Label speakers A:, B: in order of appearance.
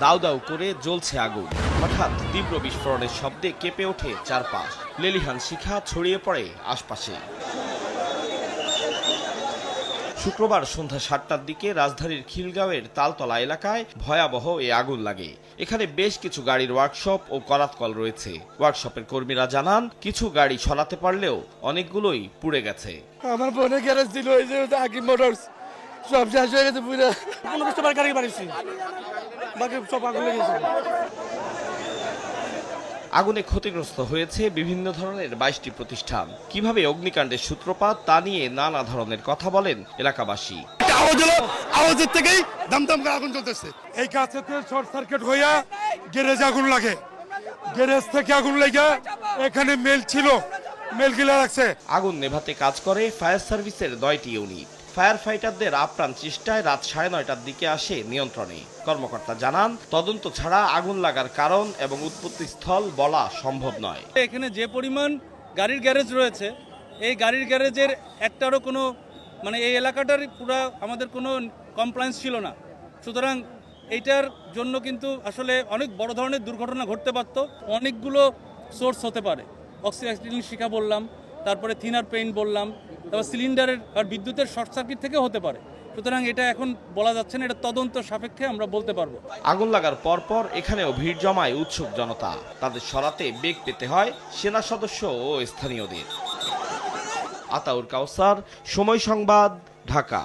A: দাউ দাউ করে জ্বলছে আগুন। হঠাৎ তীব্র বিস্ফোরণের শব্দে কেঁপে ওঠে চারপাশ। লেলিহান শিখা ছড়িয়ে পড়ে আশপাশে। শুক্রবার সন্ধ্যা ৭টার দিকে রাজধানীর খিলগাঁওয়ের তালতলা এলাকায় ভয়াবহ এই আগুন লাগে। এখানে বেশ কিছু গাড়ির ওয়ার্কশপ ও করাতকল রয়েছে। ওয়ার্কশপের কর্মীরা জানান, কিছু গাড়ি সরাতে পারলেও অনেকগুলোই পুড়ে গেছে।
B: আমার বোনের গ্যারেজ ছিল, ওই যে আকিব মোটরস, সব শেষ হয়ে গেছে পুরো। 15-20 বার গাড়ি বাড়িয়েছি, বাকি সব আগুন লেগেছে।
A: আগুনে ক্ষতিগ্রস্ত হয়েছে বিভিন্ন ধরনের 22টি প্রতিষ্ঠান। কিভাবে অগ্নিকাণ্ডের সূত্রপাত তা নিয়ে নানা ধরনের কথা বলেন এলাকাবাসী।
B: আওয়াজের থেকেই দমদম করে আগুন জ্বলতেছে। এই কাছেতে শর্ট সার্কিট হইয়া গ্যারেজে আগুন লাগে, গ্যারেজ থেকে আগুন লেগে এখানে মেল ছিল, মেল গিলা রাখছে।
A: আগুন নেভাতে কাজ করে ফায়ার সার্ভিসের 9টি ইউনিট। ফায়ার ফাইটারদের আপ্রাণ চেষ্টায় রাত 9:30টার দিকে আসে নিয়ন্ত্রণে। কর্মকর্তা জানান, তদন্ত ছাড়া আগুন লাগার কারণ এবং উৎপত্তি স্থল বলা সম্ভব নয়।
C: এখানে যে পরিমাণ গাড়ির গ্যারেজ রয়েছে, এই গাড়ির গ্যারেজের একটারও কোনো এই এলাকাটার পুরো আমাদের কোনো কমপ্লায়েন্স ছিল না। সুতরাং এইটার জন্য কিন্তু আসলে অনেক বড় ধরনের দুর্ঘটনা ঘটতে পারত। অনেকগুলো সোর্স হতে পারে। অক্সিডেন্ট শিখা বললাম, তারপরে থিনার পেইন্ট বললাম, তারপর সিলিন্ডারের আর বিদ্যুতের শর্ট সার্কিট থেকেও হতে পারে। সুতরাং এটা এখন বলা যাচ্ছে না, এটা তদন্ত সাপেক্ষে আমরা বলতে পারবো।
A: আগুন লাগার পরপর এখানেও ভিড় জমায় উৎসুক জনতা। তাদের সরাতে বেগ পেতে হয় সেনা সদস্য ও স্থানীয়দের। আতাউর কাউসার, সময় সংবাদ, ঢাকা।